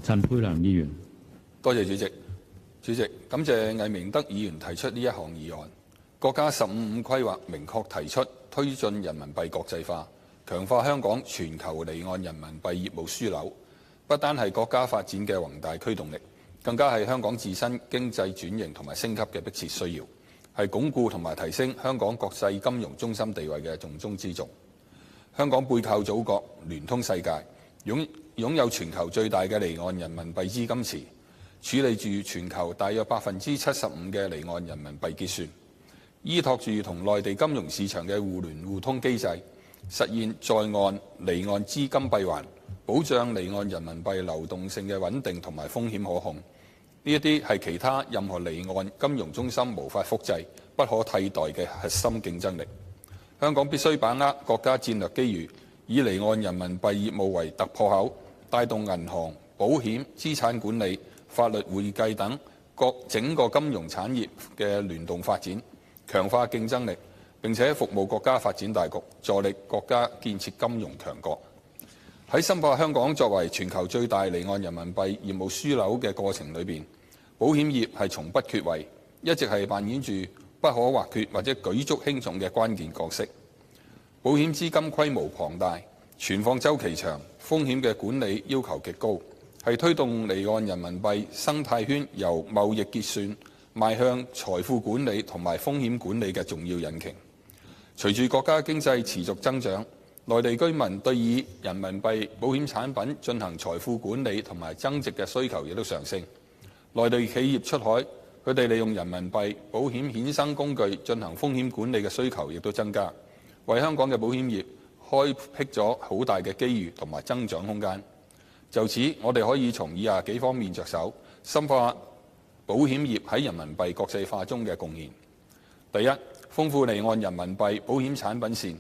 陳沛良議員，多謝主席。主席，感謝魏明德議員提出呢一項議案。國家15五規劃明確提出推進人民幣國際化，強化香港全球離岸人民幣業務樞紐，不單係國家發展嘅宏大驅動力，更加係香港自身經濟轉型同埋升級嘅迫切需要，係鞏固同埋提升香港國際金融中心地位嘅重中之重。香港背靠祖國，聯通世界，擁有全球最大嘅離岸人民幣資金池，處理住全球大約75%嘅離岸人民幣結算，依託住同內地金融市場嘅互聯互通機制，實現在岸離岸資金閉環，保障離岸人民幣流動性嘅穩定同埋風險可控。呢一啲係其他任何離岸金融中心無法複製、不可替代嘅核心競爭力。香港必須把握國家戰略機遇，以離岸人民幣業務為突破口，帶動銀行、保險、資產管理、法律會計等整個金融產業嘅聯動發展，強化競爭力，並且服務國家發展大局，助力國家建設金融強國。喺深化香港作為全球最大離岸人民幣業務樞紐嘅過程裏邊，保險業係從不缺位，一直係扮演住不可或缺或者舉足輕重嘅關鍵角色。保險資金規模龐大，存放週期長，風險嘅管理要求極高，係推動離岸人民幣生態圈由貿易結算邁向財富管理同埋風險管理嘅重要引擎。隨住國家經濟持續增長，內地居民對以人民幣保險產品進行財富管理同埋增值嘅需求亦都上升。內地企業出海，佢哋利用人民幣保險衍生工具進行風險管理嘅需求亦都增加，為香港嘅保險業開闢咗好大嘅機遇同埋增長空間。就此，我哋可以從以下幾方面着手，深化保險業喺人民幣國際化中嘅貢獻。第一，豐富離岸人民幣保險產品線。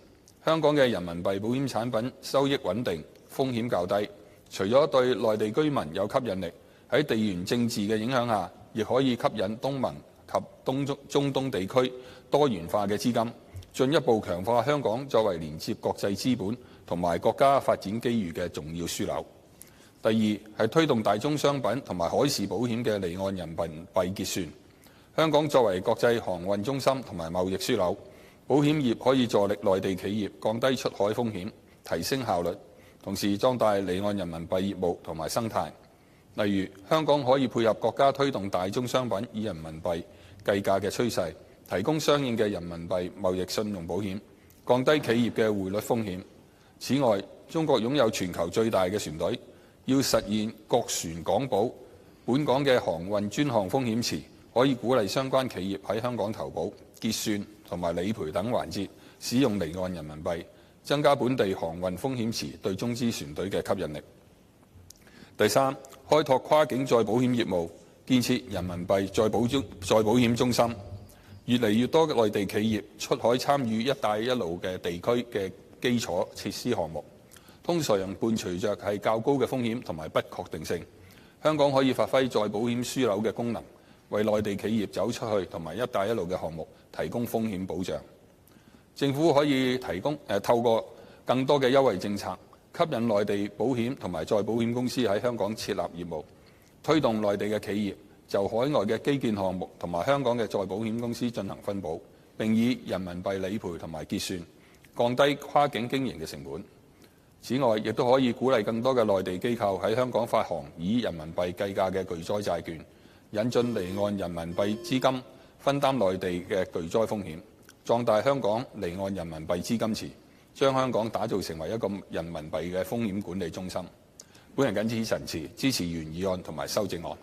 香港嘅人民幣保險產品收益穩定，風險較低。除咗對內地居民有吸引力，喺地緣政治嘅影響下，亦可以吸引東盟及中東地區多元化嘅資金，進一步強化香港作為連接國際資本同埋國家發展機遇嘅重要樞紐。第二，係推動大宗商品同埋海事保險嘅離岸人民幣結算。香港作為國際航運中心同埋貿易樞紐，保險業可以助力內地企業降低出海風險，提升效率，同時壯大離岸人民幣業務同埋生態。例如，香港可以配合國家推動大宗商品以人民幣計價嘅趨勢，提供相應嘅人民幣貿易信用保險，降低企業嘅匯率風險。此外，中國擁有全球最大嘅船隊，要實現各船港保，本港嘅航運專項風險池可以鼓勵相關企業喺香港投保、結算同埋理賠等環節使用離岸人民幣，增加本地航運風險池對中資船隊嘅吸引力。第三，開拓跨境再保險業務，建設人民幣再保險中心。越嚟越多嘅內地企業出海參與一帶一路嘅地區嘅基礎設施項目，通常伴隨着係較高嘅風險同埋不確定性。香港可以發揮再保險樞紐嘅功能，為內地企業走出去同埋一帶一路嘅項目提供風險保障。政府可以透過更多嘅優惠政策，吸引內地保險同埋再保險公司喺香港設立業務，推動內地嘅企業就海外嘅基建項目同埋香港嘅再保險公司進行分保，並以人民幣理賠同埋結算，降低跨境經營嘅成本。此外，亦都可以鼓勵更多嘅內地機構喺香港發行以人民幣計價嘅巨災債券，引進離岸人民幣資金，分擔內地嘅巨災風險，壯大香港離岸人民幣資金池，將香港打造成為一個人民幣嘅風險管理中心。本人謹此陳辭，支持原議案同埋修正案。